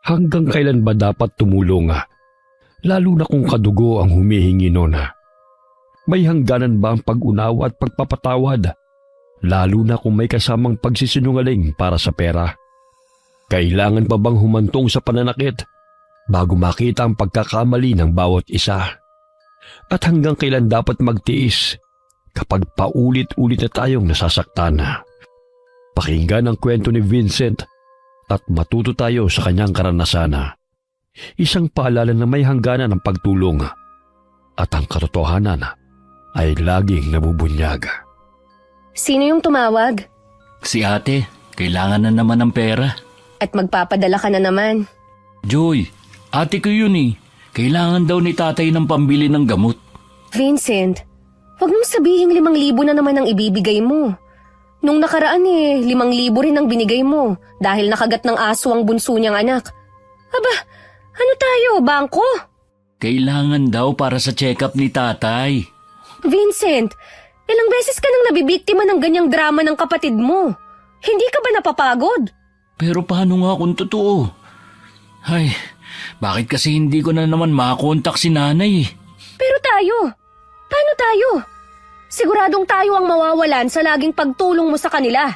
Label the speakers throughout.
Speaker 1: Hanggang kailan ba dapat tumulong? Lalo na kung kadugo ang humihingi nun. May hangganan ba ang pag-unawa at pagpapatawad? Lalo na kung may kasamang pagsisinungaling para sa pera. Kailangan pa bang humantong sa pananakit bago makita ang pagkakamali ng bawat isa? At hanggang kailan dapat magtiis kapag paulit-ulit na tayong nasasaktan? Pakinggan ang kwento ni Vincent at matuto tayo sa kanyang karanasan. Isang paalala na may hangganan ng pagtulong at ang katotohanan ay laging nabubunyag.
Speaker 2: Sino yung tumawag?
Speaker 3: Si ate, kailangan na naman ng pera.
Speaker 2: At magpapadala ka na naman.
Speaker 3: Joy, ate ko yun eh. Kailangan daw ni tatay ng pambili ng gamot.
Speaker 2: Vincent, wag mong sabihin 5,000 na naman ang ibibigay mo. Nung nakaraan 5,000 rin ang binigay mo dahil nakagat ng aso ang bunso niyang anak. Aba, ano tayo, bangko?
Speaker 3: Kailangan daw para sa check-up ni tatay.
Speaker 2: Vincent, ilang beses ka nang nabibiktima ng ganyang drama ng kapatid mo. Hindi ka ba napapagod?
Speaker 3: Pero paano nga kung totoo? Ay, bakit kasi hindi ko na naman makontak si nanay?
Speaker 2: Pero tayo, paano tayo? Siguradong tayo ang mawawalan sa laging pagtulong mo sa kanila.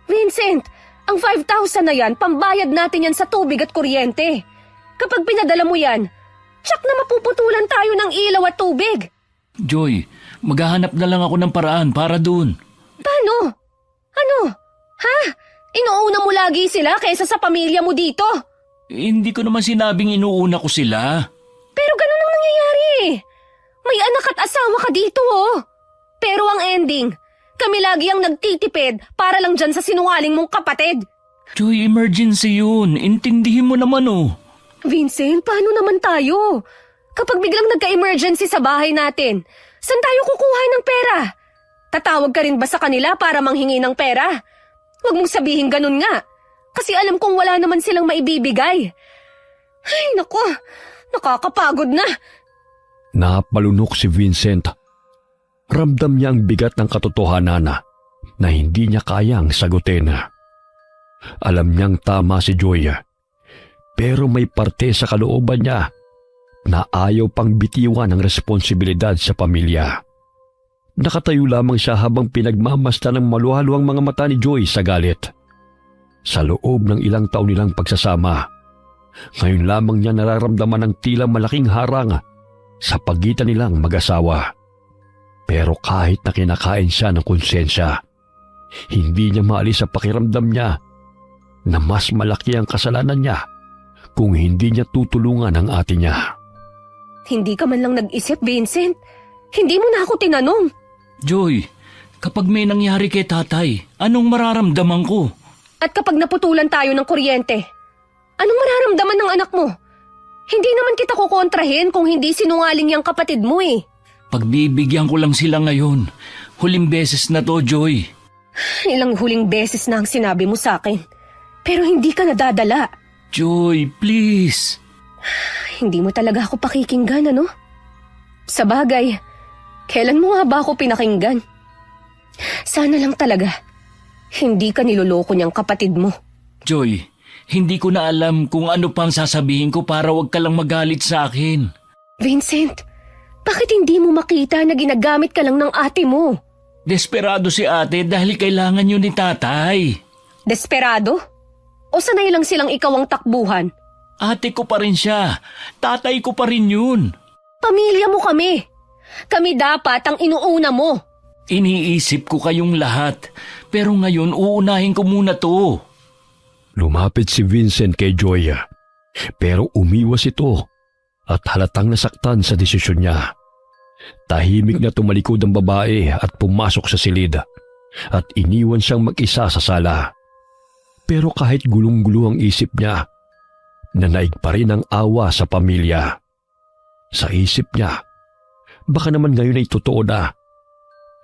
Speaker 2: Vincent, ang 5,000 na yan, pambayad natin yan sa tubig at kuryente. Kapag pinadala mo yan, tsak na mapuputulan tayo ng ilaw at tubig.
Speaker 3: Joy, maghahanap na lang ako ng paraan para dun.
Speaker 2: Paano? Ano? Ha? Inuuna mo lagi sila kaysa sa pamilya mo dito?
Speaker 3: Hindi ko naman sinabing inuuna ko sila.
Speaker 2: Pero ganun ang nangyayari eh. May anak at asawa ka dito oh. Pero ang ending, kami lagi ang nagtitipid para lang dyan sa sinungaling mong kapatid.
Speaker 3: Joy, emergency yun. Intindihin mo naman oh.
Speaker 2: Vincent, paano naman tayo? Kapag biglang nagka-emergency sa bahay natin, saan tayo kukuha ng pera? Tatawag ka rin ba sa kanila para manghingi ng pera? Huwag mong sabihin ganun nga. Kasi alam kong wala naman silang maibibigay. Ay, naku. Nakakapagod na.
Speaker 1: Napalunok si Vincent. Ramdam niya ang bigat ng katotohanan na hindi niya kayang sagutin. Alam niyang tama si Joy. Pero may parte sa kalooban niya na ayaw pang bitiwan ang responsibilidad sa pamilya. Nakatayo lamang siya habang pinagmamasdan ng maluhalo ang mga mata ni Joy sa galit. Sa loob ng ilang taon nilang pagsasama, ngayon lamang niya nararamdaman ang tila malaking harang sa pagitan nilang mag-asawa. Pero kahit na kinakain siya ng konsensya, hindi niya maalis sa pakiramdam niya na mas malaki ang kasalanan niya kung hindi niya tutulungan ang ate niya.
Speaker 2: Hindi ka man lang nag-isip, Vincent. Hindi mo na ako tinanong.
Speaker 3: Joy, kapag may nangyari kay tatay, anong mararamdaman ko?
Speaker 2: At kapag naputulan tayo ng kuryente, anong mararamdaman ng anak mo? Hindi naman kita kukontrahin kung hindi sinungaling yung kapatid mo eh.
Speaker 3: Pagbibigyan ko lang sila ngayon. Huling beses na to, Joy.
Speaker 2: Ilang huling beses na ang sinabi mo sa akin. Pero hindi ka nadadala.
Speaker 3: Joy, please.
Speaker 2: Hindi mo talaga ako pakikinggan, ano? Sa bagay, kailan mo nga ba ako pinakinggan? Sana lang talaga, hindi ka niloloko niyang kapatid mo.
Speaker 3: Joy, hindi ko na alam kung ano pang sasabihin ko para wag ka lang magalit sa akin.
Speaker 2: Vincent, bakit hindi mo makita na ginagamit ka lang ng ate mo?
Speaker 3: Desperado si ate dahil kailangan yun ni tatay.
Speaker 2: Desperado? O sanay lang silang ikaw ang takbuhan?
Speaker 3: Ate ko pa rin siya. Tatay ko pa rin yun.
Speaker 2: Pamilya mo kami. Kami dapat ang inuuna mo.
Speaker 3: Iniisip ko kayong lahat. Pero ngayon uunahin ko muna to.
Speaker 1: Lumapit si Vincent kay Joy, pero umiwas ito at halatang nasaktan sa desisyon niya. Tahimik na tumalikod ang babae at pumasok sa silid at iniwan siyang mag-isa sa sala. Pero kahit gulong-gulo ang isip niya, nanaig pa rin ang awa sa pamilya. Sa isip niya, baka naman ngayon ay totoo na.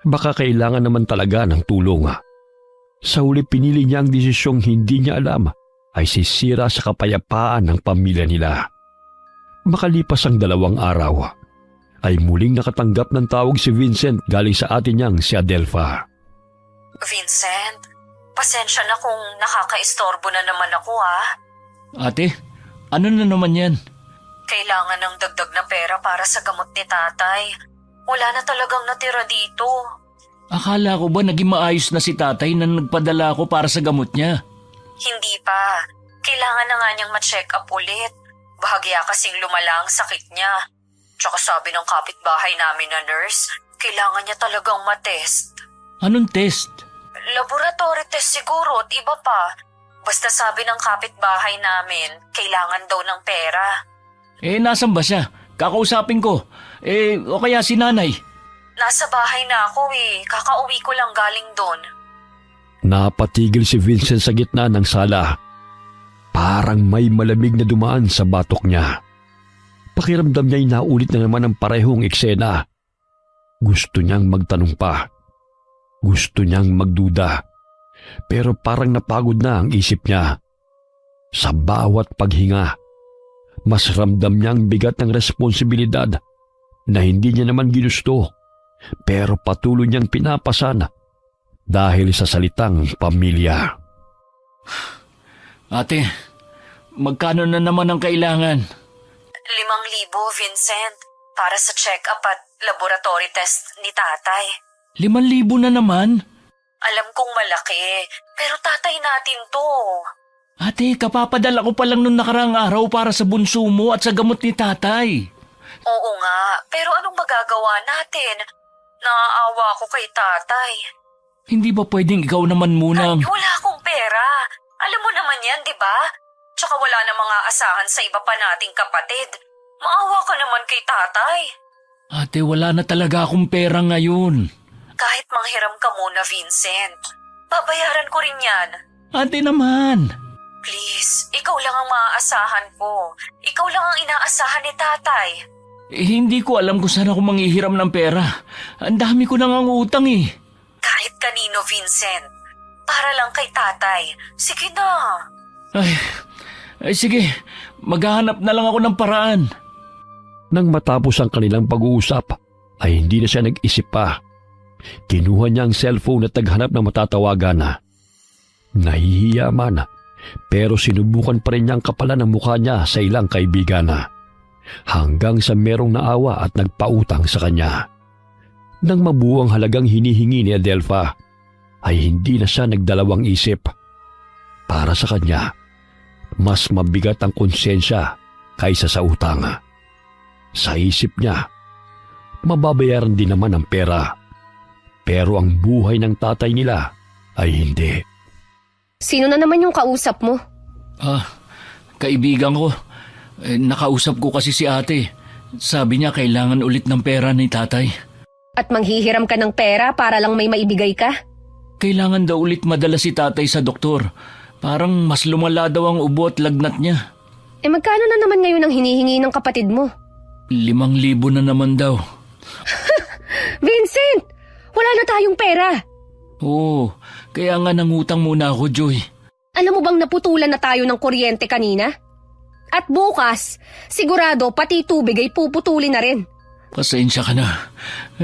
Speaker 1: Baka kailangan naman talaga ng tulong. Sa huli pinili niya ang desisyong hindi niya alam ay sisira sa kapayapaan ng pamilya nila. Makalipas ang 2 araw, ay muling nakatanggap ng tawag si Vincent galing sa ate niyang si Adelpha.
Speaker 4: Vincent, pasensya na kung nakakaistorbo na naman ako
Speaker 3: Ate, Ano na naman yan?
Speaker 4: Kailangan ng dagdag na pera para sa gamot ni tatay. Wala na talagang natira dito.
Speaker 3: Akala ko ba naging maayos na si tatay na nagpadala ako para sa gamot niya?
Speaker 4: Hindi pa. Kailangan na nga niyang ma-check up ulit. Bahagya kasing lumala ang sakit niya. Tsaka sabi ng kapitbahay namin na nurse, kailangan niya talagang matest.
Speaker 3: Anong test?
Speaker 4: Laboratory test siguro at iba pa. Basta sabi ng kapitbahay namin, kailangan daw ng pera.
Speaker 3: Nasan ba siya? Kakausapin ko. O kaya si nanay?
Speaker 4: Nasa bahay na ako Kakauwi ko lang galing doon.
Speaker 1: Napatigil si Vincent sa gitna ng sala. Parang may malamig na dumaan sa batok niya. Pakiramdam niya'y naulit na naman ang parehong eksena. Gusto niyang magtanong pa. Gusto niyang magduda. Pero parang napagod na ang isip niya. Sa bawat paghinga, mas ramdam niyang bigat ng responsibilidad na hindi niya naman ginusto, pero patuloy niyang pinapasan dahil sa salitang pamilya.
Speaker 3: Ate, magkano na naman ang kailangan?
Speaker 4: 5,000, Vincent, para sa check-up at laboratory test ni tatay.
Speaker 3: 5,000 na naman?
Speaker 4: Alam kong malaki, pero tatay natin to.
Speaker 3: Ate, kapapadala ko pa lang nung nakaraang araw para sa bunso mo at sa gamot ni tatay.
Speaker 4: Oo nga, pero anong magagawa natin? Naaawa ako kay tatay.
Speaker 3: Hindi ba pwedeng ikaw naman munang...
Speaker 4: Ay, wala akong pera. Alam mo naman yan, di ba? Tsaka wala na mga asahan sa iba pa nating kapatid. Maawa ka naman kay tatay.
Speaker 3: Ate, wala na talaga akong pera ngayon.
Speaker 4: Kahit manghiram ka muna, Vincent. Babayaran ko rin yan.
Speaker 3: Ate naman.
Speaker 4: Please, ikaw lang ang maaasahan ko. Ikaw lang ang inaasahan ni tatay.
Speaker 3: Hindi ko alam kung saan ako manghihiram ng pera. Ang dami ko nang ang utang eh.
Speaker 4: Kahit kanino, Vincent. Para lang kay tatay. Sige na.
Speaker 3: Ay sige, maghahanap na lang ako ng paraan.
Speaker 1: Nang matapos ang kanilang pag-uusap, ay hindi na siya nag-isip pa. Kinuha niya ang cellphone at naghanap ng matatawagan na. Nahihiya man, pero sinubukan pa rin niyang kapalan ang mukha niya sa ilang kaibigan na. Hanggang sa merong naawa at nagpautang sa kanya. Nang mabuang halagang hinihingi ni Adelpha, ay hindi na siya nagdalawang isip. Para sa kanya, mas mabigat ang konsensya kaysa sa utang. Sa isip niya, mababayaran din naman ang pera. Pero ang buhay ng tatay nila ay hindi.
Speaker 2: Sino na naman yung kausap mo?
Speaker 3: Kaibigan ko. Nakausap ko kasi si ate. Sabi niya kailangan ulit ng pera ni tatay.
Speaker 2: At manghihiram ka ng pera para lang may maibigay ka?
Speaker 3: Kailangan daw ulit madala si tatay sa doktor. Parang mas lumala daw ang ubo at lagnat niya.
Speaker 2: Magkano na naman ngayon ang hinihingi ng kapatid mo?
Speaker 3: 5,000 na naman daw.
Speaker 2: Vincent! Wala na tayong pera.
Speaker 3: Oo, kaya nga nangutang muna ako, Joy.
Speaker 2: Alam mo bang naputulan na tayo ng kuryente kanina? At bukas, sigurado pati tubig ay puputulin na rin.
Speaker 3: Pasensya ka na.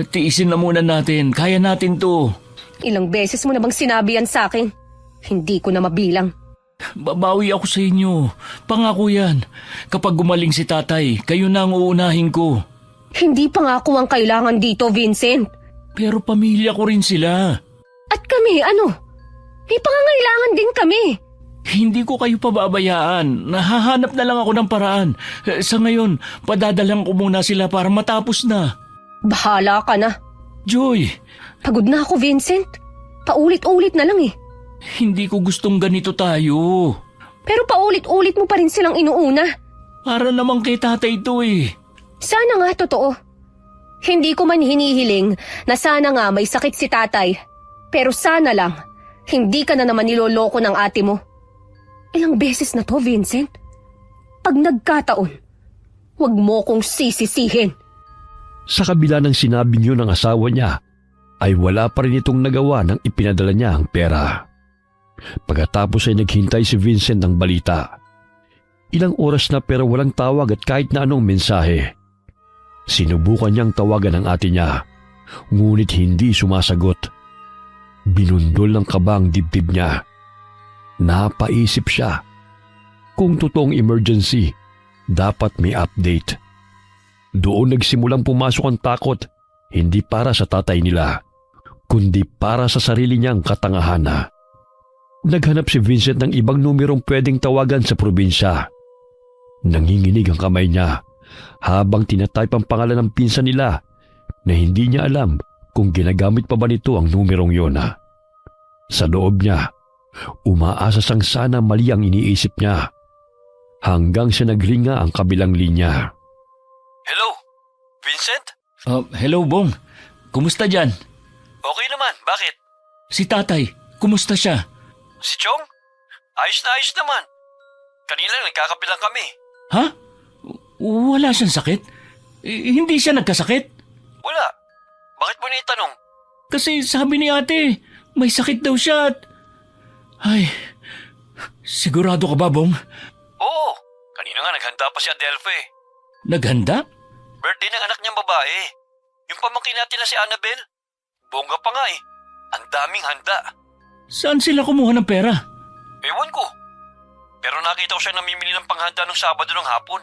Speaker 3: Tiisin na muna natin. Kaya natin to.
Speaker 2: Ilang beses mo na bang sinabi yan sa akin? Hindi ko na mabilang.
Speaker 3: Babawi ako sa inyo. Pangako yan. Kapag gumaling si tatay, kayo na ang uunahin ko.
Speaker 2: Hindi pa nga ako ang kailangan dito, Vincent.
Speaker 3: Pero pamilya ko rin sila.
Speaker 2: At kami, ano? May pangangailangan din kami.
Speaker 3: Hindi ko kayo pababayaan. Nahahanap na lang ako ng paraan. Sa ngayon, padadalang ko muna sila para matapos na.
Speaker 2: Bahala ka na.
Speaker 3: Joy!
Speaker 2: Pagod na ako, Vincent. Paulit-ulit na lang eh.
Speaker 3: Hindi ko gustong ganito tayo.
Speaker 2: Pero paulit-ulit mo pa rin silang inuuna.
Speaker 3: Para naman kay tatay ito eh.
Speaker 2: Sana nga totoo. Hindi ko man hinihiling na sana nga may sakit si tatay. Pero sana lang, hindi ka na naman niloloko ng ate mo. Ilang beses na to, Vincent. Pag nagkataon, huwag mo kong sisisihin.
Speaker 1: Sa kabila ng sinabi niyo ng asawa niya, ay wala pa rin itong nagawa nang ipinadala niya ang pera. Pagkatapos ay naghintay si Vincent ng balita. Ilang oras na pero walang tawag at kahit na anong mensahe. Sinubukan niyang tawagan ang ate niya, ngunit hindi sumasagot. Binundol ng kaba ang dibdib niya. Napaisip siya, kung totoong emergency, dapat may update. Doon nagsimulang pumasok ang takot, hindi para sa tatay nila, kundi para sa sarili niyang katangahan. Naghanap si Vincent ng ibang numerong pwedeng tawagan sa probinsya. Nanginginig ang kamay niya habang tinatype ang pangalan ng pinsan nila na hindi niya alam kung ginagamit pa ba nito ang numerong yun. Sa loob niya, umaasa sang sana mali ang iniisip niya hanggang sa nagringa ang kabilang linya.
Speaker 5: Hello? Vincent?
Speaker 3: Hello, Bong. Kumusta dyan?
Speaker 5: Okay naman, bakit?
Speaker 3: Si tatay, kumusta siya?
Speaker 5: Si Chong? Ayos na ayos naman. Kanina nagkakapilang kami.
Speaker 3: Ha? Wala siyang sakit? Hindi siya nagkasakit?
Speaker 5: Wala. Bakit mo naitanong?
Speaker 3: Kasi sabi ni ate, may sakit daw siya at... Ay, sigurado ka ba, Bong?
Speaker 5: Oo. Kanina nga naghanda pa si Adelphi.
Speaker 3: Naghanda?
Speaker 5: Birthday ng anak niyang babae. Yung pamangkin natin na si Annabel. Bongga pa nga eh. Ang daming handa.
Speaker 3: Saan sila kumuha ng pera?
Speaker 5: Ewan ko. Pero nakita ko siya namimili ng panghanda nung Sabado ng hapon.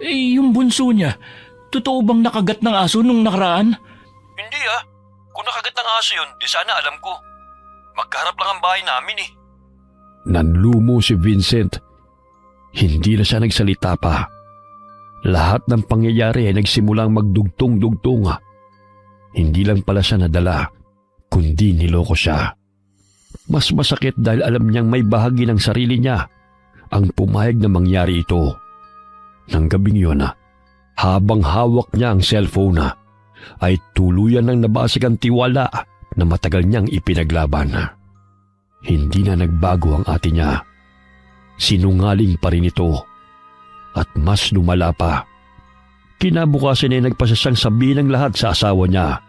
Speaker 3: Yung bunso niya, totoo bang nakagat ng aso nung nakaraan?
Speaker 5: Hindi ah. Kung nakagat ng aso yun, di sana alam ko. Magkaharap lang ang bahay namin eh.
Speaker 1: Nanlumo si Vincent. Hindi na siya nagsalita pa. Lahat ng pangyayari ay nagsimulang magdugtong-dugtong. Hindi lang pala siya nadala, kundi niloko siya. Mas masakit dahil alam niyang may bahagi ng sarili niya ang pumayag na mangyari ito. Nang gabing yun, habang hawak niya ang cellphone, ay tuluyan ng nabasag ang tiwala na matagal niyang ipinaglaban. Hindi na nagbago ang ate niya. Sinungaling pa rin ito. At mas lumala pa. Kinabukasan ay nagpasasang sabihin ng lahat sa asawa niya.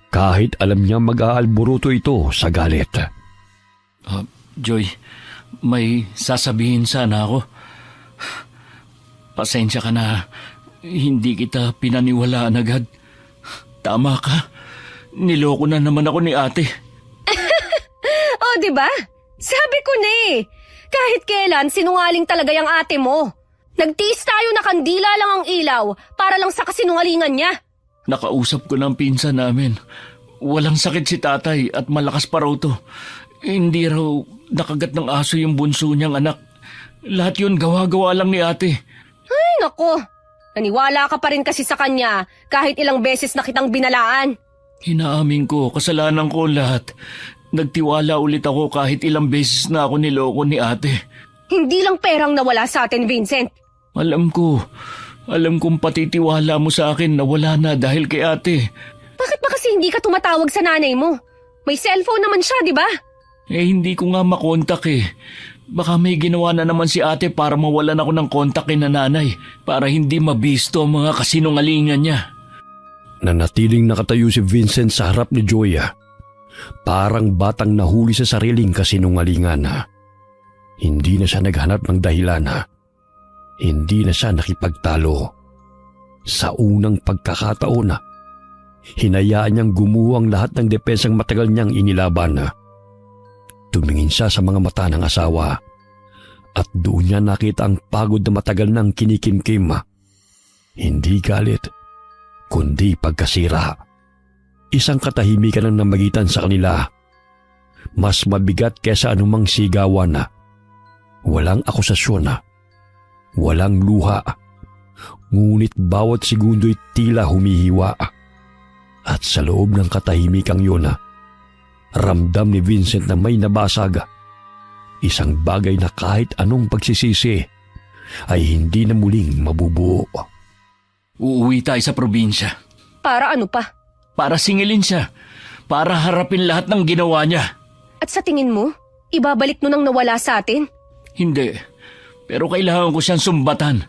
Speaker 1: Kahit alam niyang mag-aalburuto ito sa galit.
Speaker 3: Joy, may sasabihin sana ako. Pasensya ka na, hindi kita pinaniwalaan agad. Tama ka, niloko na naman ako ni ate.
Speaker 2: Oh, di ba? Sabi ko na eh. Kahit kailan, sinungaling talaga yung ate mo. Nagtiis tayo na kandila lang ang ilaw para lang sa kasinungalingan niya.
Speaker 3: Nakausap ko ng pinsan namin. Walang sakit si tatay at malakas pa raw to. Hindi raw nakagat ng aso yung bunso niyang anak. Lahat yun gawa-gawa lang ni ate.
Speaker 2: Ay, nako. Naniwala ka pa rin kasi sa kanya kahit ilang beses na kitang binalaan.
Speaker 3: Hinaamin ko, kasalanan ko lahat. Nagtiwala ulit ako kahit ilang beses na ako niloko ni ate.
Speaker 2: Hindi lang perang nawala sa atin, Vincent.
Speaker 3: Alam kong patitiwala mo sa akin na wala na dahil kay ate.
Speaker 2: Bakit ba kasi hindi ka tumatawag sa nanay mo? May cellphone naman siya, di ba?
Speaker 3: Hindi ko nga makontak eh. Baka may ginawa na naman si ate para mawalan ako ng kontak kay nanay para hindi mabisto ang mga kasinungalingan niya.
Speaker 1: Nanatiling nakatayo si Vincent sa harap ni Joya. Parang batang nahuli sa sariling kasinungalingan. Hindi na siya naghanap ng dahilan. Hindi na siya nakipagtalo. Sa unang pagkakataon, hinayaan niyang gumuho lahat ng depensang matagal niyang inilaban. Tumingin siya sa mga mata ng asawa at doon niya nakita ang pagod na matagal nang kinikimkim. Hindi galit, kundi pagkasira. Isang katahimikan ang namagitan sa kanila. Mas mabigat kesa anumang sigawan. Walang akusasyon, walang luha, ngunit bawat segundo'y tila humihiwa. At sa loob ng katahimikang yun, ramdam ni Vincent na may nabasag. Isang bagay na kahit anong pagsisisi ay hindi na muling mabubuo.
Speaker 3: Uuwi tayo sa probinsya.
Speaker 2: Para ano pa?
Speaker 3: Para singilin siya. Para harapin lahat ng ginawa niya.
Speaker 2: At sa tingin mo, ibabalik mo nang nawala sa atin?
Speaker 3: Hindi. Pero kailangan ko siyang sumbatan.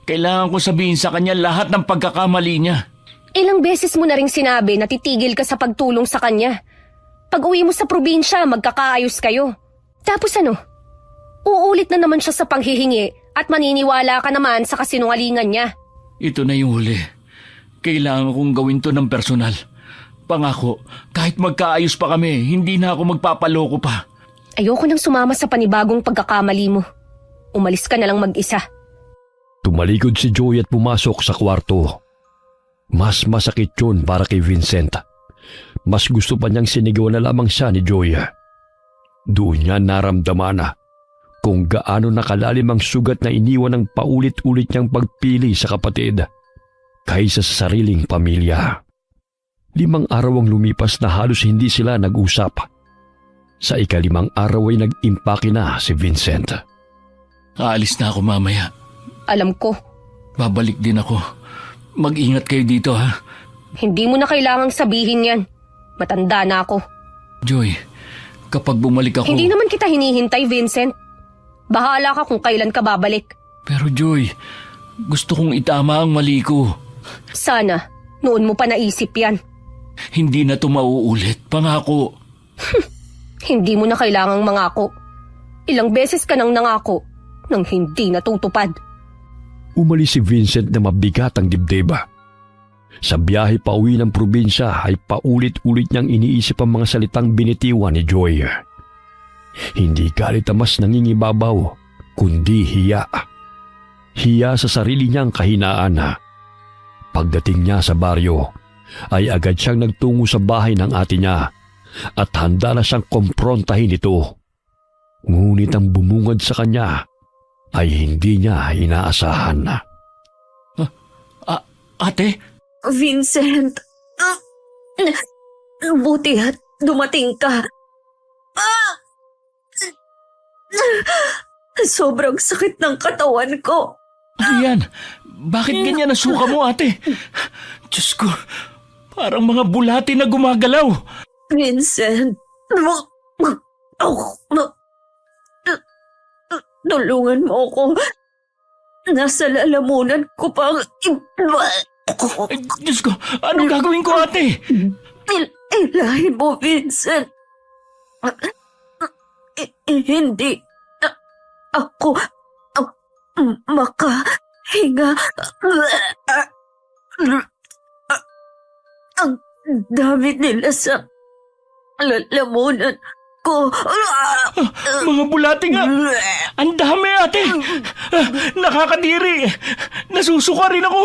Speaker 3: Kailangan ko sabihin sa kanya lahat ng pagkakamali niya.
Speaker 2: Ilang beses mo na ring sinabi na titigil ka sa pagtulong sa kanya. Pag uwi mo sa probinsya, magkakaayos kayo. Tapos ano? Uulit na naman siya sa panghihingi at maniniwala ka naman sa kasinungalingan niya.
Speaker 3: Ito na yung huli. Kailangan kong gawin to ng personal. Pangako, kahit magkaayos pa kami, hindi na ako magpapaloko pa.
Speaker 2: Ayoko nang sumama sa panibagong pagkakamali mo. Umalis ka na lang mag-isa.
Speaker 1: Tumalikod si Joy at pumasok sa kwarto. Mas masakit yun para kay Vincent. Mas gusto pa niyang sinigawan na lamang siya ni Joy. Doon niya naramdaman na kung gaano nakalalim ang sugat na iniwan ng paulit-ulit niyang pagpili sa kapatid kaysa sa sariling pamilya. 5 araw ang lumipas na halos hindi sila nag-usap. Sa ika-5 araw ay nag-impake na si Vincent.
Speaker 3: Aalis na ako mamaya.
Speaker 2: Alam ko,
Speaker 3: Babalik din ako. Mag-ingat kayo dito, ha?
Speaker 2: hindi mo na kailangang sabihin yan. Matanda na ako.
Speaker 3: Joy, kapag bumalik ako...
Speaker 2: Hindi naman kita hinihintay, Vincent. Bahala ka kung kailan ka babalik.
Speaker 3: Pero Joy, gusto kong itama ang mali ko.
Speaker 2: Sana, noon mo pa naisip yan.
Speaker 3: Hindi na to mauulit. Pangako.
Speaker 2: Hindi mo na kailangang mangako. Ilang beses ka nang nangako nang hindi natutupad.
Speaker 1: Umalis si Vincent na mabigat ang dibdib. Sa biyahe pa uwi ng probinsya ay paulit-ulit niyang iniisip ang mga salitang binitiwan ni Joy. Hindi galit ang mas nangingibabaw, kundi hiya. Hiya sa sarili niyang kahinaan. Pagdating niya sa baryo, ay agad siyang nagtungo sa bahay ng ate niya at handa na siyang komprontahin ito. Ngunit ang bumungad sa kanya ay hindi niya inaasahan.
Speaker 3: Ate?
Speaker 6: Vincent, buti at dumating ka. Sobrang sakit ng katawan ko.
Speaker 3: Ano yan? Bakit ganyan ang suka mo, ate? Diyos ko, parang mga bulati na gumagalaw.
Speaker 6: Vincent, tulungan mo ako. Nasa lalamunan ko pang...
Speaker 3: Ay, Diyos ko, ano gagawin ko, ate?
Speaker 6: Ilahin mo, Vincent. Hindi ako makahinga. Ang dami nila sa lalamunan ko.
Speaker 3: Mga bulati nga. Ang dami, ate. Nakakadiri. Nasusuka rin ako.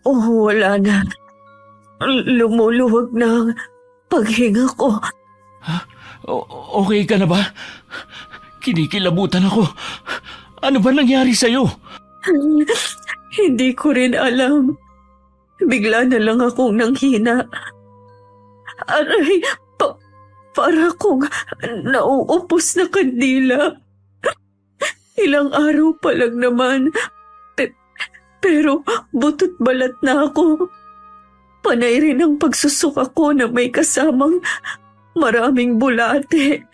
Speaker 6: Wala na. Lumuluwag na ang paghinga ko.
Speaker 3: Okay ka na ba? Kinikilabutan ako. Ano ba nangyari sa'yo?
Speaker 6: Hindi ko rin alam. Bigla na lang akong nanghina. Aray, para akong nauupos na kandila. Ilang araw pa lang naman. Pero butot balat na ako. Panay rin ang pagsusuka ko na may kasamang maraming bulate.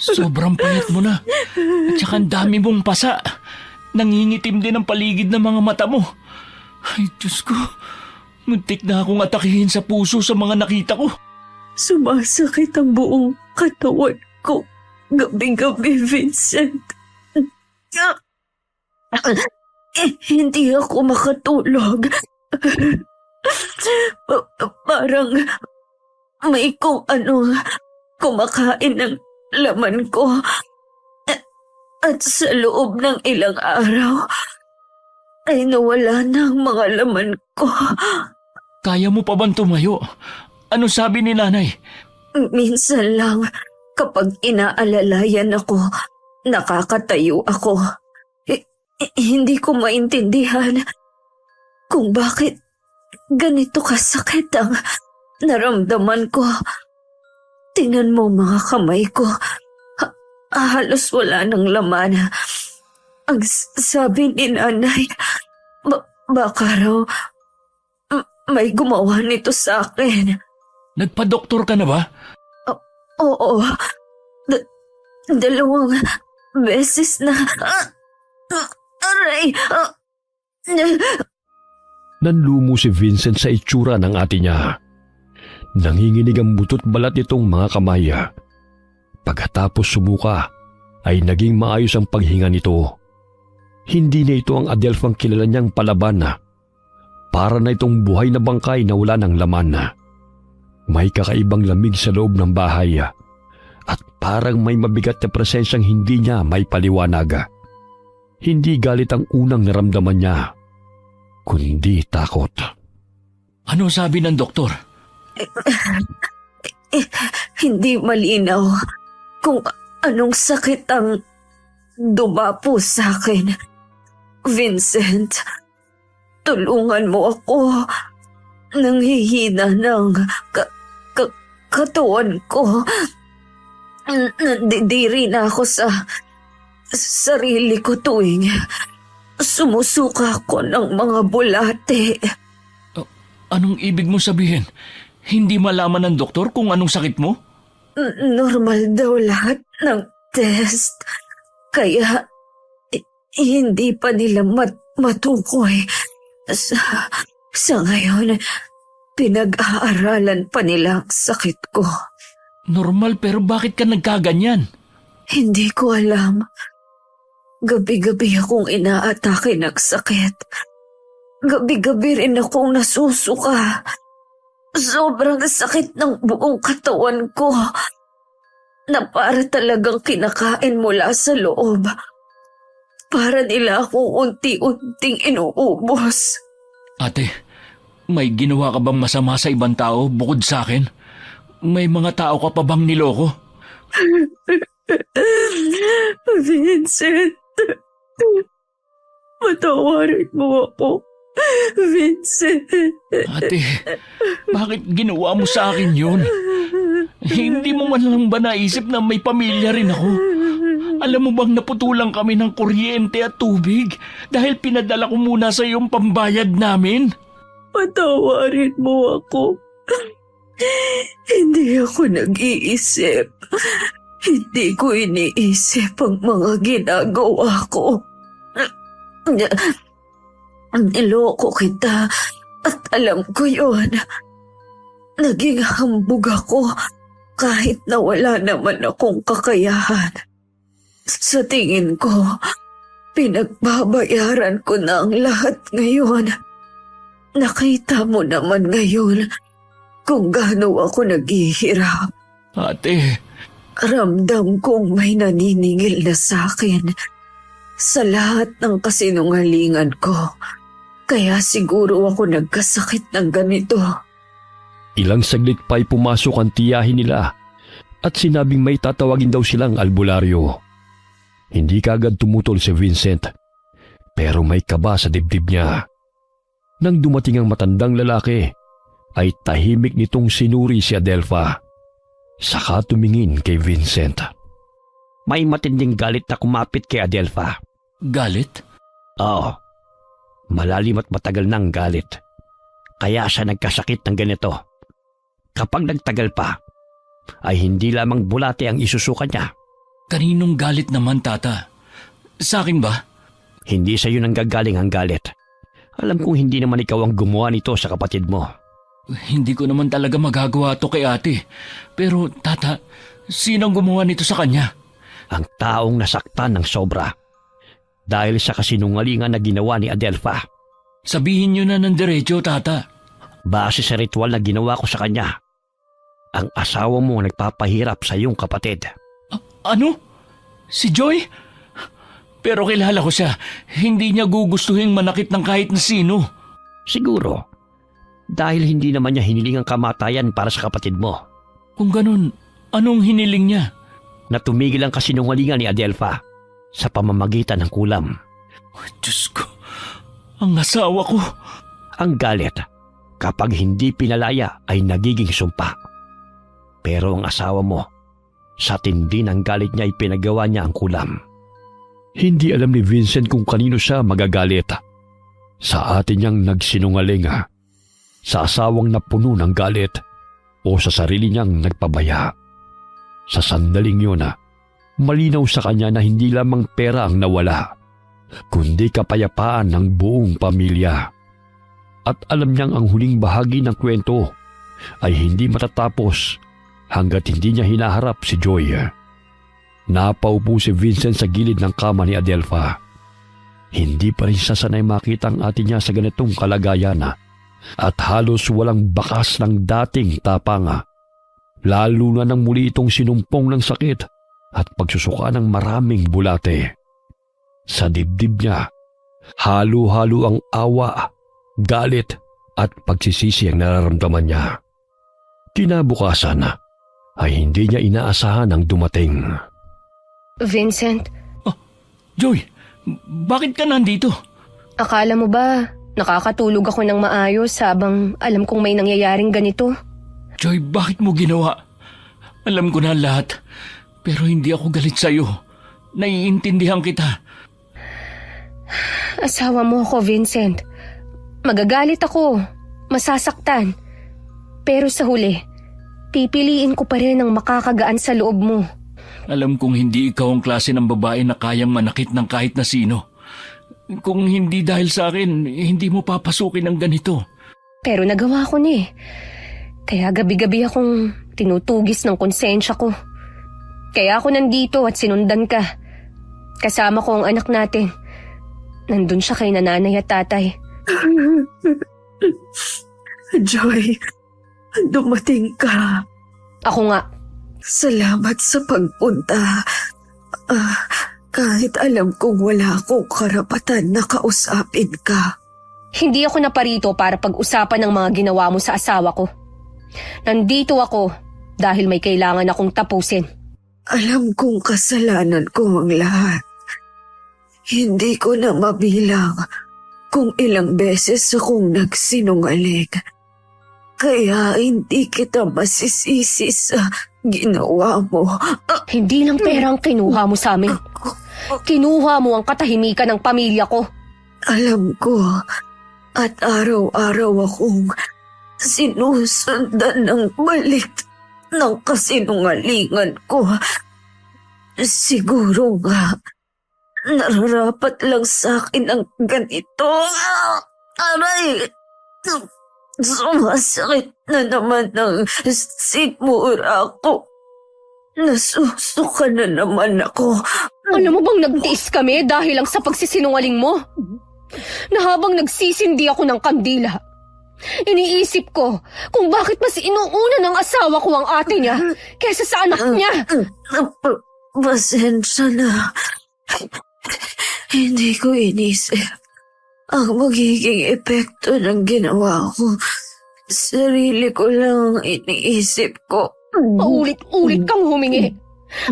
Speaker 3: Sobrang payat mo na. At saka ang dami mong pasa. Nangingitim din ang paligid ng mga mata mo. Ay, Diyos ko. Muntik na akong atakihin sa puso sa mga nakita ko.
Speaker 6: Sumasakit ang buong katawan ko. Gabi-gabi, Vincent. Hindi ako makatulog. Parang may kung anong kumakain ng laman ko. At sa loob ng ilang araw, ay nawala na ang mga laman ko.
Speaker 3: Kaya mo pa bang tumayo? Ano sabi ni nanay?
Speaker 6: Minsan lang, kapag inaalalayan ako, nakakatayo ako. Hindi ko maintindihan kung bakit ganito kasakit ang naramdaman ko. Tingnan mo mga kamay ko. Halos wala ng laman. Ang sabi ni nanay, baka raw may gumawa nito sa akin.
Speaker 3: Nagpa-doktor ka na ba?
Speaker 6: Oo. 2 beses na. Aray!
Speaker 1: Nanlumo si Vincent sa itsura ng ate niya. Nanginginig ang butot balat nitong mga kamay. Pagkatapos sumuka, ay naging maayos ang paghinga nito. Hindi na ito ang Adelphang kilala niyang palaban. Para na itong buhay na bangkay na wala ng laman. May kakaibang lamig sa loob ng bahay at parang may mabigat na presensyang hindi niya may paliwanag. Hindi galit ang unang naramdaman niya, kundi takot.
Speaker 3: Ano sabi ng doktor?
Speaker 6: Hindi malinaw kung anong sakit ang dumapo sa akin. Vincent, tulungan mo ako. Nanghihina ng katawan ko. Nandidiri na ako sa sarili ko tuwing sumusuka ako ng mga bulate.
Speaker 3: Anong ibig mo sabihin? Hindi malaman ng doktor kung anong sakit mo?
Speaker 6: Normal daw lahat ng test. Kaya hindi pa nila matukoy. Sa ngayon, pinag-aaralan pa nila ang sakit ko.
Speaker 3: Normal, pero bakit ka nagkaganyan?
Speaker 6: Hindi ko alam. Gabi-gabi akong inaatake ng sakit. Gabi-gabi rin akong nasusuka. Sobrang sakit ng buong katawan ko na para talagang kinakain mula sa loob. Para nila akong unti-unting inuubos.
Speaker 3: Ate, may ginawa ka bang masama sa ibang tao bukod sa akin? May mga tao ka pa bang niloko?
Speaker 6: Vincent, patawarin mo ako. Vincent.
Speaker 3: Ate, bakit ginawa mo sa akin yun? Hindi mo man lang ba naisip na may pamilya rin ako? Alam mo bang naputulan kami ng kuryente at tubig dahil pinadala ko muna sa iyong pambayad namin?
Speaker 6: Patawarin mo ako. Hindi ako nag-iisip. Hindi ko iniisip ang mga ginagawa ko. Niloko kita at alam ko yon. Naging hambog ako kahit na wala naman akong kakayahan. Sa tingin ko, pinagbabayaran ko na ang lahat ngayon. Nakita mo naman ngayon kung gaano ako naghihirap.
Speaker 3: Ate,
Speaker 6: Ramdam kong may naniningil na sa akin sa lahat ng kasinungalingan ko. Kaya siguro ako nagkasakit ng ganito.
Speaker 1: Ilang saglit pa'y pumasok ang tiyahin nila at sinabing may tatawagin daw silang albularyo. Hindi kaagad tumutol si Vincent, pero may kaba sa dibdib niya. Nang dumating ang matandang lalaki, ay tahimik nitong sinuri si Adelpha. Saka tumingin kay Vincent. May matinding galit na kumapit kay Adelpha.
Speaker 3: galit?
Speaker 1: Oo, malalim at matagal nang galit. Kaya siya nagkasakit ng ganito. Kapag nagtagal pa, ay hindi lamang bulate ang isusuka niya.
Speaker 3: Kaninong galit naman, tata? Sa akin ba?
Speaker 1: Hindi sa iyo nanggagaling ang galit. Alam kong hindi naman ikaw ang gumawa nito sa kapatid mo.
Speaker 3: Hindi ko naman talaga magagawa to kay ate. Pero, tata, sinong gumawa nito sa kanya?
Speaker 1: Ang taong nasaktan ng sobra. Dahil sa kasinungalingan na ginawa ni Adelpha.
Speaker 3: Sabihin niyo na ng diretso, tata.
Speaker 1: Base sa ritual na ginawa ko sa kanya, ang asawa mo nagpapahirap sa iyong kapatid.
Speaker 3: Ano? Si Joy? Pero kilala ko siya. Hindi niya gugustuhin manakit ng kahit na sino.
Speaker 1: Siguro, dahil hindi naman niya hiniling ang kamatayan para sa kapatid mo.
Speaker 3: Kung ganun, anong hiniling niya?
Speaker 1: Na tumigil ang kasinungalingan ni Adelpha sa pamamagitan ng kulam.
Speaker 3: Diyos ko, ang asawa ko.
Speaker 1: Ang galit, kapag hindi pinalaya ay nagiging sumpa. Pero ang asawa mo, sa tindi ng galit niya ay pinagawa niya ang kulam. Hindi alam ni Vincent kung kanino siya magagalit. Sa atin niyang nagsinungaling, sa asawang napuno ng galit, o sa sarili niyang nagpabaya. Sa sandaling yun, malinaw sa kanya na hindi lamang pera ang nawala, kundi kapayapaan ng buong pamilya. At alam niyang ang huling bahagi ng kwento ay hindi matatapos hanggat hindi niya hinaharap si Joy. Napaupo si Vincent sa gilid ng kama ni Adelpha. Hindi pa rin siya sanay makita ang ate niya sa ganitong kalagayan at halos walang bakas ng dating tapang. Lalo na nang muli itong sinumpong ng sakit at pagsusuka ng maraming bulate. Sa dibdib niya, halo-halo ang awa, galit at pagsisisi ang nararamdaman niya. Kinabukasan ay hindi niya inaasahan ang dumating.
Speaker 2: Vincent,
Speaker 3: Joy, bakit ka nandito?
Speaker 2: akala mo ba nakakatulog ako ng maayos habang alam kong may nangyayaring ganito?
Speaker 3: Joy, bakit mo ginawa? Alam ko na lahat, pero hindi ako galit sa'yo. Naiintindihan kita.
Speaker 2: Asawa mo ako, Vincent. Magagalit ako, masasaktan. Pero sa huli, pipiliin ko pa rin ang makakagaan sa loob mo.
Speaker 3: Alam kong hindi ikaw ang klase ng babae na kayang manakit ng kahit na sino. Kung hindi dahil sa akin, hindi mo papasukin ang ganito.
Speaker 2: Pero nagawa ko na eh. Kaya gabi-gabi akong tinutugis ng konsensya ko. Kaya ako nandito at sinundan ka. Kasama ko ang anak natin. Nandun siya kay nanay at tatay.
Speaker 6: Joy, dumating ka.
Speaker 2: Ako nga,
Speaker 6: Salamat sa pagpunta. Kahit alam kong wala akong karapatan na kausapin ka.
Speaker 2: hindi ako naparito para pag-usapan ng mga ginawa mo sa asawa ko. Nandito ako dahil may kailangan akong tapusin.
Speaker 6: Alam kong kasalanan ko ang lahat. Hindi ko na mabilang kung ilang beses akong nagsinungaling. Kaya hindi kita masisisi sa ginawa mo.
Speaker 2: Hindi lang pera ang kinuha mo sa amin. Kinuha mo ang katahimikan ng pamilya ko.
Speaker 6: Alam ko at araw-araw akong sinusundan ng balik ng kasinungalingan ko. Siguro nga, nararapat lang sa akin ang ganito. Aray! Sumasakit na naman ng sikmura ko. Nasusuka na naman ako.
Speaker 2: Alam mo bang nagtiis kami dahil lang sa pagsisinungaling mo? Na habang nagsisindi ako ng kandila, iniisip ko kung bakit mas inuuna ng asawa ko ang ate niya kaysa sa anak niya.
Speaker 6: Pasensya na. Hindi ko inisip ang magiging epekto ng ginawa ko. Sarili ko lang iniisip ko.
Speaker 2: Paulit-ulit kang humingi.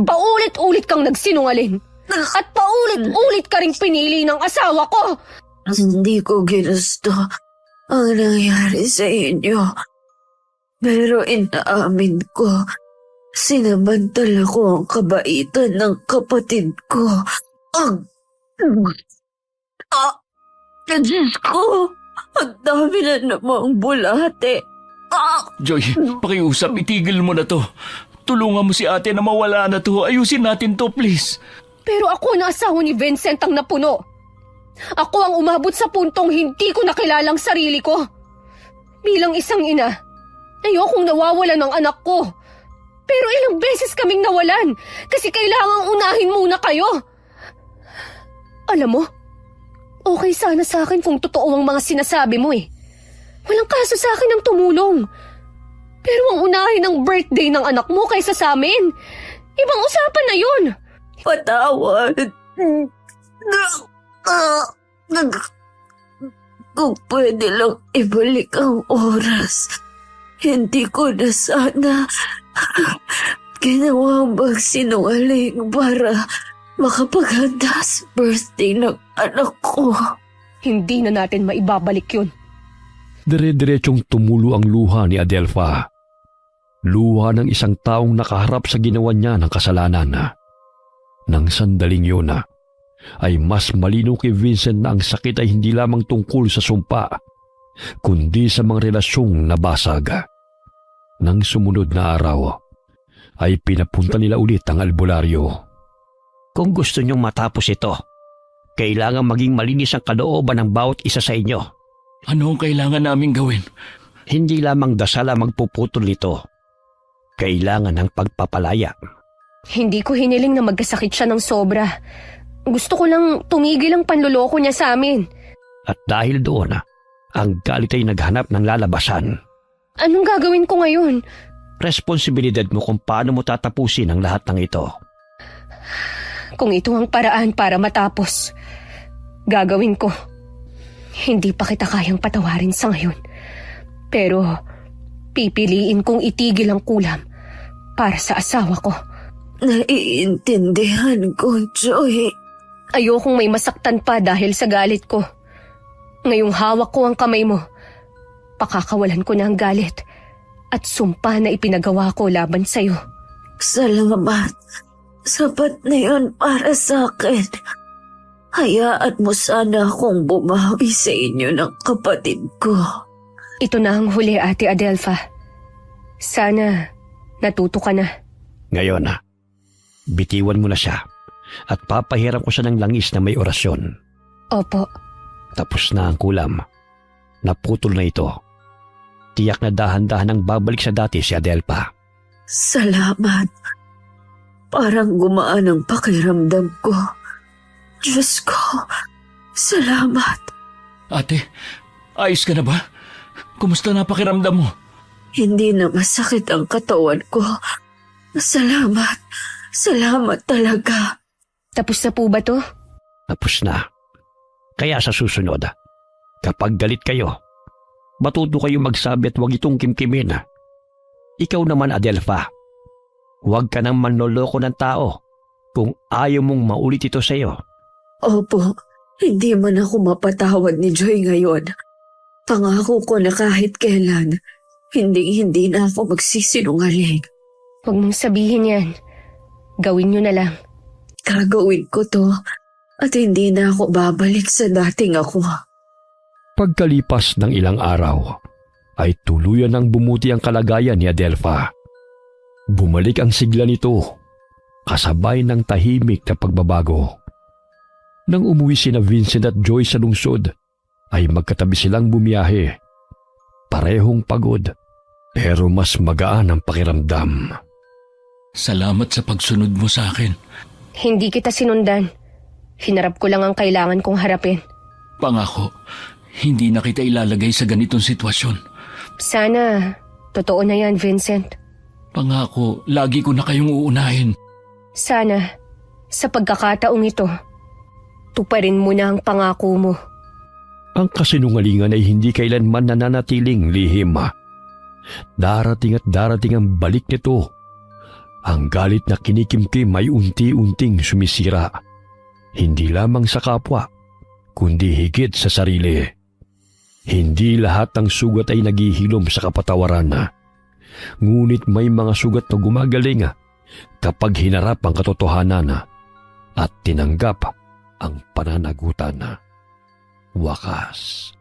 Speaker 2: Paulit-ulit kang nagsinungaling. At paulit-ulit ka ring pinili ng asawa ko.
Speaker 6: Hindi ko ginusto ang nangyari sa inyo. Pero inaamin ko, sinamantala ko ang kabaitan ng kapatid ko. Diyos ko, ang dami na namang bulate.
Speaker 3: Joy, pakiusap, itigil mo na to. Tulungan mo si ate na mawala na to. Ayusin natin to, please.
Speaker 2: Pero ako na asawa ni Vincent ang napuno. Ako ang umabot sa puntong hindi ko nakilalang sarili ko. Bilang isang ina, ayokong nawawalan ng anak ko. Pero ilang beses kaming nawalan kasi kailangang unahin muna kayo. Alam mo, okay sana sa akin kung totoo ang mga sinasabi mo eh. Walang kaso sa akin ang tumulong. Pero ang unahin ang birthday ng anak mo kaysa sa amin. Ibang usapan na yun.
Speaker 6: Patawad. Kung pwede lang ibalik ang oras, hindi ko na sana ginawang magsinungaling para makapaghanda sa birthday ng anak ko.
Speaker 2: Hindi na natin maibabalik yun.
Speaker 1: Dire-diretsong tumulo ang luha ni Adelfa. Luha ng isang taong nakaharap sa ginawa niya ng kasalanan. Nang sandaling yun ay mas malinaw kay Vincent na ang sakit ay hindi lamang tungkol sa sumpa, kundi sa mga relasyong nabasag. Nang sumunod na araw, ay pinapunta nila ulit ang albularyo.
Speaker 7: Kung gusto niyong matapos ito, kailangan maging malinis ang kalooban ng bawat isa sa inyo.
Speaker 3: Ano ang kailangan naming gawin?
Speaker 7: Hindi lamang dasal ang magpuputol nito. Kailangan ng pagpapalaya.
Speaker 2: Hindi ko hiniling na magkasakit siya ng sobra. Gusto ko lang tumigil ang panluloko niya sa amin.
Speaker 7: At dahil doon, ang galit ay naghanap ng lalabasan.
Speaker 2: Anong gagawin ko ngayon?
Speaker 7: Responsibilidad mo kung paano mo tatapusin ang lahat ng ito.
Speaker 2: Kung ito ang paraan para matapos, gagawin ko. Hindi pa kita kayang patawarin sa ngayon. Pero pipiliin kong itigil ang kulam para sa asawa ko.
Speaker 6: Naiintindihan ko, Joy.
Speaker 2: Ayokong may masaktan pa dahil sa galit ko. Ngayong hawak ko ang kamay mo, pakakawalan ko na ang galit at sumpa na ipinagawa ko laban sa'yo.
Speaker 6: Salamat. Sapat na yun para sa akin. Hayaan mo sana akong bumawi sa inyo ng kapatid ko.
Speaker 2: Ito na ang huli, Ate Adelpha. Sana natuto ka na.
Speaker 7: Ngayon, bitiwan mo na siya at papahiram ko siya ng langis na may orasyon.
Speaker 2: Opo.
Speaker 7: Tapos na ang kulam. Naputol na ito. Tiyak na dahan-dahan ang babalik sa dati si Adelpha.
Speaker 6: Salamat. Parang gumaan ang pakiramdam ko. Diyos ko, salamat.
Speaker 3: Ate, ayos ka na ba? Kumusta na pakiramdam mo?
Speaker 6: Hindi na masakit ang katawan ko. Salamat. Salamat talaga.
Speaker 2: Tapos na po ba to?
Speaker 7: Tapos na. Kaya sa susunod, kapag galit kayo, matuto kayo magsabi at huwag itong kimkimin. Ikaw naman, Adelpha, huwag ka nang manloloko ng tao kung ayaw mong maulit ito sa iyo.
Speaker 6: Opo, hindi man ako mapatawad ni Joy ngayon. Pangako ko na kahit kailan, hindi na ako magsisinungaling.
Speaker 2: Huwag mong sabihin yan. Gawin nyo na lang.
Speaker 6: Gagawin ko to at hindi na ako babalik sa dating ako.
Speaker 1: Pagkalipas ng ilang araw, ay tuluyan ng bumuti ang kalagayan ni Adelpha. Bumalik ang sigla nito, kasabay ng tahimik na pagbabago. Nang umuwi sina Vincent at Joy sa lungsod, ay magkatabi silang bumiyahe. Parehong pagod, pero mas magaan ang pakiramdam.
Speaker 3: Salamat sa pagsunod mo sa akin.
Speaker 2: Hindi kita sinundan. Hinarap ko lang ang kailangan kong harapin.
Speaker 3: Pangako, hindi na kita ilalagay sa ganitong sitwasyon.
Speaker 2: Sana, totoo na yan, Vincent.
Speaker 3: Pangako, lagi ko na kayong uunahin.
Speaker 2: Sana, sa pagkakataong ito, tuparin mo na ang pangako mo.
Speaker 1: Ang kasinungalingan ay hindi kailanman nananatiling lihim. Darating at darating ang balik nito. Ang galit na kinikimkim ay unti-unting sumisira. Hindi lamang sa kapwa, kundi higit sa sarili. Hindi lahat ng sugat ay naghihilom sa kapatawaran. Ngunit may mga sugat na gumagaling kapag hinarap ang katotohanan at tinanggap ang pananagutan. Wakas.